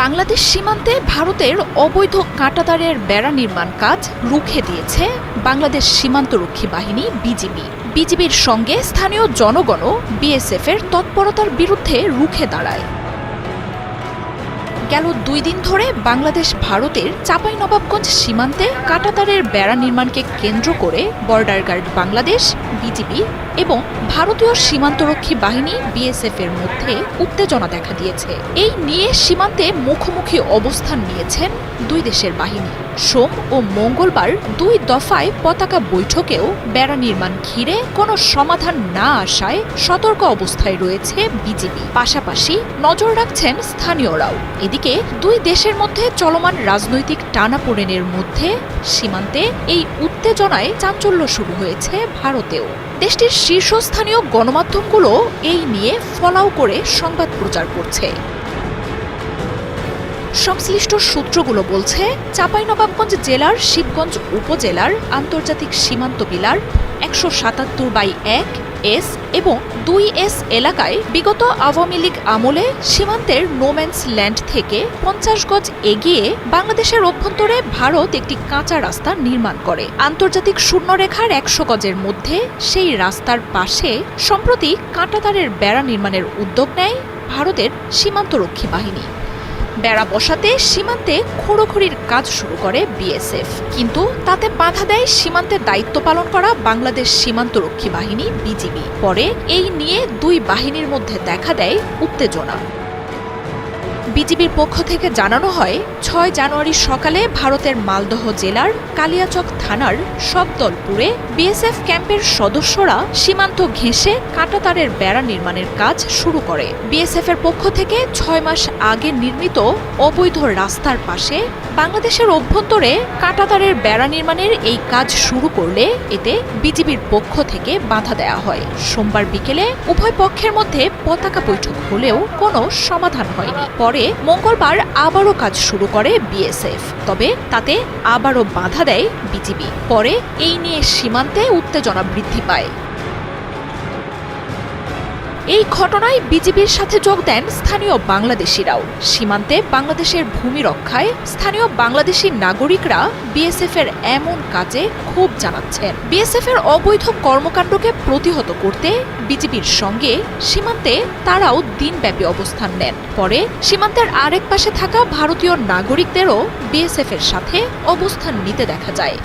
বাংলাদেশ সীমান্তে ভারতের অবৈধ কাঁটাতারের বেড়া নির্মাণ কাজ রুখে দিয়েছে বাংলাদেশ সীমান্তরক্ষী বাহিনী বিজিবি। বিজিবির সঙ্গে স্থানীয় জনগণও বিএসএফের তৎপরতার বিরুদ্ধে রুখে দাঁড়ায়। গেল 2 দিন ধরে বাংলাদেশ ভারতের চাঁপাইনবাবগঞ্জ সীমান্তে কাঁটাতারের বেড়া নির্মাণকে কেন্দ্র করে বর্ডার গার্ড বাংলাদেশ, বিজিবি এবং ভারতীয় সীমান্তরক্ষী বাহিনী বিএসএফ এর মধ্যে উত্তেজনা দেখা দিয়েছে। এই নিয়ে সীমান্তে মুখোমুখি অবস্থান নিয়েছেন 2 দেশের বাহিনী। সোম ও মঙ্গলবার 2 দফায় পতাকা বৈঠকেও বেড়া নির্মাণ ঘিরে কোনো সমাধান না আসায় সতর্ক অবস্থায় রয়েছে বিজিবি। পাশাপাশি নজর রাখছেন স্থানীয়রাও। এদিকে 2 দেশের মধ্যে চলমান রাজনৈতিক টানাপোড়েনের মধ্যে সীমান্তে এই উত্তেজনায় চাঞ্চল্য শুরু হয়েছে ভারতেও। দেশটির শীর্ষস্থানীয় গণমাধ্যমগুলো এই নিয়ে ফলাও করে সংবাদ প্রচার করছে। সংশ্লিষ্ট সূত্রগুলো বলছে, চাঁপাইনবাবগঞ্জ জেলার শিবগঞ্জ উপজেলার আন্তর্জাতিক সীমান্ত পিলার 177/1 এস এবং 2S এলাকায় বিগত আওয়ামী লীগ আমলে সীমান্তের নোম্যান্স ল্যান্ড থেকে 50 গজ এগিয়ে বাংলাদেশের অভ্যন্তরে ভারত একটি কাঁচা রাস্তা নির্মাণ করে। আন্তর্জাতিক শূন্যরেখার 100 গজের মধ্যে সেই রাস্তার পাশে সম্প্রতি কাঁটাতারের বেড়া নির্মাণের উদ্যোগ নেয় ভারতের সীমান্তরক্ষী বাহিনী। বেড়া বসাতে সীমান্তে খোঁড়োখুড়ির কাজ শুরু করে বিএসএফ, কিন্তু তাতে বাধা দেয় সীমান্তে দায়িত্ব পালন করা বাংলাদেশ সীমান্তরক্ষী বাহিনী বিজিবি। পরে এই নিয়ে 2 বাহিনীর মধ্যে দেখা দেয় উত্তেজনা। বিজিবির পক্ষ থেকে জানানো হয়, 6 জানুয়ারি সকালে ভারতের মালদহ জেলার কালিয়াচক থানার সবদলপুরে বিএসএফ ক্যাম্পের সদস্যরা সীমান্ত ঘেঁষে কাঁটাতারের বেড়া নির্মাণের কাজ শুরু করে। বিএসএফ এর পক্ষ থেকে 6 মাস আগে নির্মিত অবৈধ রাস্তার পাশে বাংলাদেশের অভ্যন্তরে কাঁটাতারের বেড়া নির্মাণের এই কাজ শুরু করলে এতে বিজিবির পক্ষ থেকে বাধা দেয়া হয়। সোমবার বিকেলে উভয় পক্ষের মধ্যে পতাকা বৈঠক হলেও কোনো সমাধান হয়নি। পরে মঙ্গলবার আবারও কাজ শুরু করে বিএসএফ, তবে তাতে আবারও বাধা দেয় বিজিবি। পরে এই নিয়ে সীমান্তে উত্তেজনা বৃদ্ধি পায়। এই ঘটনায় বিজিবির সাথে যোগ দেন স্থানীয় বাংলাদেশিরাও। সীমান্তে বাংলাদেশের ভূমি রক্ষায় স্থানীয় বাংলাদেশি নাগরিকরা বিএসএফ এর এমন কাজে ক্ষোভ জানাচ্ছেন। বিএসএফ এর অবৈধ কর্মকাণ্ডকে প্রতিহত করতে বিজিবির সঙ্গে সীমান্তে তারাও দিনব্যাপী অবস্থান নেন। পরে সীমান্তের আরেক পাশে থাকা ভারতীয় নাগরিকদেরও বিএসএফ এর সাথে অবস্থান নিতে দেখা যায়।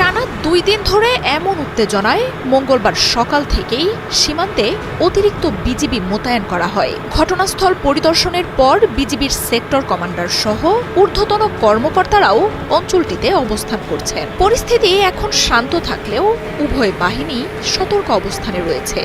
টানা 2 দিন ধরে এমন উত্তেজনায় মঙ্গলবার সকাল থেকেই সীমান্তে অতিরিক্ত বিজিবি মোতায়েন করা হয়। ঘটনাস্থল পরিদর্শনের পর বিজিবির সেক্টর কমান্ডার সহ ঊর্ধ্বতন কর্মকর্তারাও অঞ্চলটিতে অবস্থান করছেন। পরিস্থিতি এখন শান্ত থাকলেও উভয় বাহিনী সতর্ক অবস্থানে রয়েছে।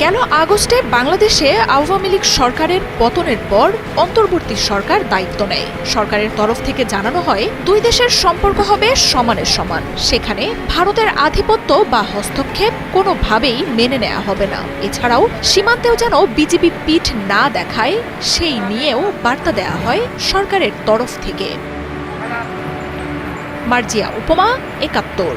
গেল আগস্টে বাংলাদেশে আওয়ামী লীগ সরকারের পতনের পর অন্তর্বর্তী সরকার দায়িত্ব নেয়। সরকারের তরফ থেকে জানানো হয়, 2 দেশের সম্পর্ক হবে সমানের সমান। সেখানে ভারতের আধিপত্য বা হস্তক্ষেপ কোনোভাবেই মেনে নেওয়া হবে না। এছাড়াও সীমান্তেও যেন বিজিবি পিঠ না দেখায়, সেই নিয়েও বার্তা দেওয়া হয় সরকারের তরফ থেকে। মার্জিয়া উপমা, 71।